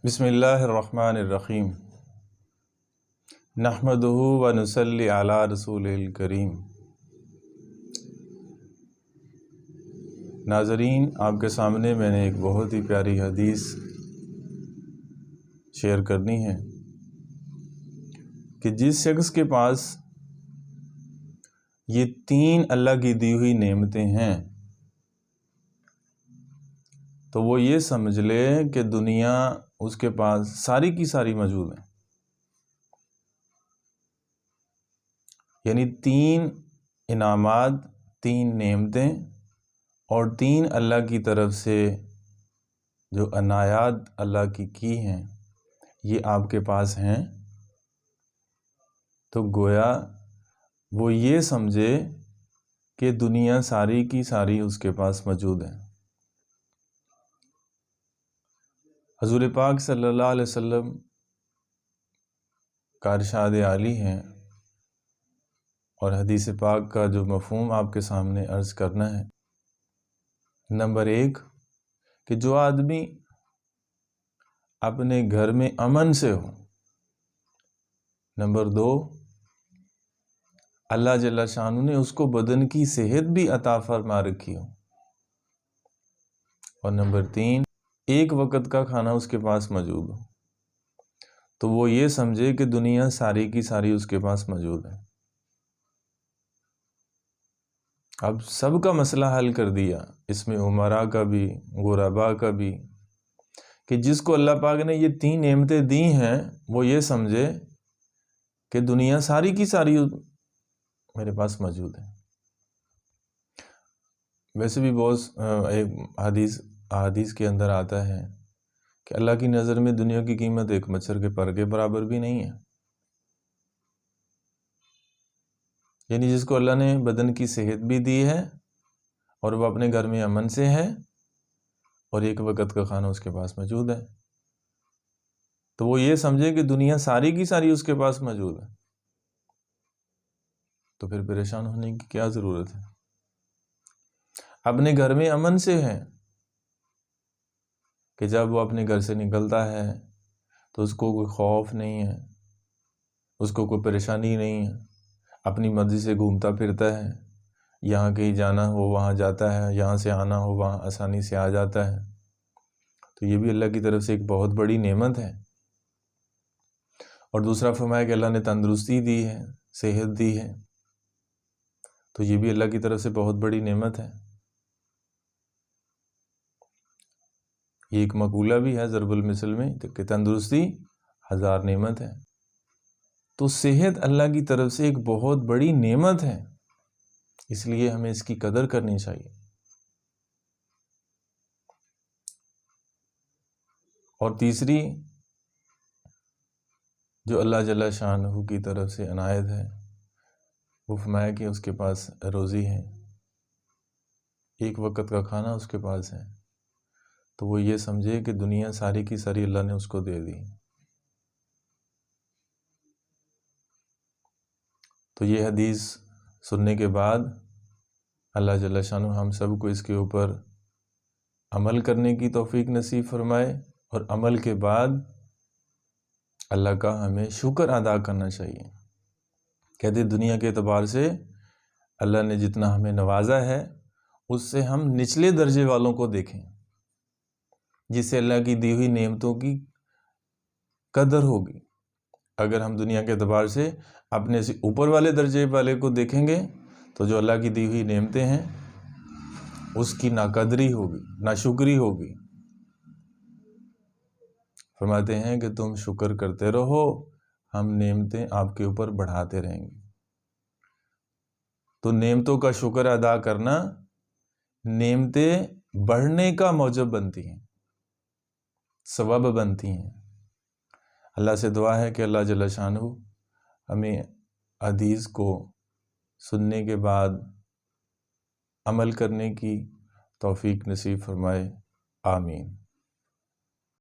بسم اللہ الرحمن الرحیم نحمدہ و نصلی علی رسول الکریم۔ ناظرین، آپ کے سامنے میں نے ایک بہت ہی پیاری حدیث شیئر کرنی ہے کہ جس شخص کے پاس یہ تین اللہ کی دی ہوئی نعمتیں ہیں تو وہ یہ سمجھ لے کہ دنیا اس کے پاس ساری کی ساری موجود ہے۔ یعنی تین انعامات، تین نعمتیں اور تین اللہ کی طرف سے جو عنایات اللہ کی ہیں یہ آپ کے پاس ہیں، تو گویا وہ یہ سمجھے کہ دنیا ساری کی ساری اس کے پاس موجود ہے۔ حضور پاک صلی اللہ علیہ وسلم کا ارشاد عالی ہے اور حدیث پاک کا جو مفہوم آپ کے سامنے عرض کرنا ہے۔ نمبر ایک کہ جو آدمی اپنے گھر میں امن سے ہو۔ نمبر دو، اللہ جل شانہ نے اس کو بدن کی صحت بھی عطا فرما رکھی ہو۔ اور نمبر تین، ایک وقت کا کھانا اس کے پاس موجود ہو، تو وہ یہ سمجھے کہ دنیا ساری کی ساری اس کے پاس موجود ہے۔ اب سب کا مسئلہ حل کر دیا، اس میں امراء کا بھی، غرباء کا بھی، کہ جس کو اللہ پاک نے یہ تین نعمتیں دی ہیں وہ یہ سمجھے کہ دنیا ساری کی ساری میرے پاس موجود ہے۔ ویسے بھی بہت حدیث کے اندر آتا ہے کہ اللہ کی نظر میں دنیا کی قیمت ایک مچھر کے پر کے برابر بھی نہیں ہے۔ یعنی جس کو اللہ نے بدن کی صحت بھی دی ہے اور وہ اپنے گھر میں امن سے ہے اور ایک وقت کا کھانا اس کے پاس موجود ہے، تو وہ یہ سمجھے کہ دنیا ساری کی ساری اس کے پاس موجود ہے، تو پھر پریشان ہونے کی کیا ضرورت ہے۔ اپنے گھر میں امن سے ہے کہ جب وہ اپنے گھر سے نکلتا ہے تو اس کو کوئی خوف نہیں ہے، اس کو کوئی پریشانی نہیں ہے، اپنی مرضی سے گھومتا پھرتا ہے، یہاں کہیں جانا ہو وہاں جاتا ہے، یہاں سے آنا ہو وہاں آسانی سے آ جاتا ہے، تو یہ بھی اللہ کی طرف سے ایک بہت بڑی نعمت ہے۔ اور دوسرا فرمایا کہ اللہ نے تندرستی دی ہے، صحت دی ہے، تو یہ بھی اللہ کی طرف سے بہت بڑی نعمت ہے۔ یہ ایک مقولہ بھی ہے ضرب المثل میں کہ تندرستی ہزار نعمت ہے، تو صحت اللہ کی طرف سے ایک بہت بڑی نعمت ہے، اس لیے ہمیں اس کی قدر کرنی چاہیے۔ اور تیسری جو اللہ جل شانہ کی طرف سے عنایت ہے وہ فرمایا کہ اس کے پاس روزی ہے، ایک وقت کا کھانا اس کے پاس ہے، تو وہ یہ سمجھے کہ دنیا ساری کی ساری اللہ نے اس کو دے دی۔ تو یہ حدیث سننے کے بعد اللہ جل شانہ ہم سب کو اس کے اوپر عمل کرنے کی توفیق نصیب فرمائے، اور عمل کے بعد اللہ کا ہمیں شکر ادا کرنا چاہیے۔ کہتے دنیا کے اعتبار سے اللہ نے جتنا ہمیں نوازا ہے اس سے ہم نچلے درجے والوں کو دیکھیں، جس سے اللہ کی دی ہوئی نعمتوں کی قدر ہوگی۔ اگر ہم دنیا کے اعتبار سے اپنے سے اوپر والے درجے والے کو دیکھیں گے تو جو اللہ کی دی ہوئی نعمتیں ہیں اس کی ناقدری ہوگی، ناشکری ہوگی۔ فرماتے ہیں کہ تم شکر کرتے رہو، ہم نعمتیں آپ کے اوپر بڑھاتے رہیں گے۔ تو نعمتوں کا شکر ادا کرنا نعمتیں بڑھنے کا موجب بنتی ہیں، سبب بنتی ہیں۔ اللہ سے دعا ہے کہ اللہ جل شانہ ہمیں حدیث کو سننے کے بعد عمل کرنے کی توفیق نصیب فرمائے، آمین۔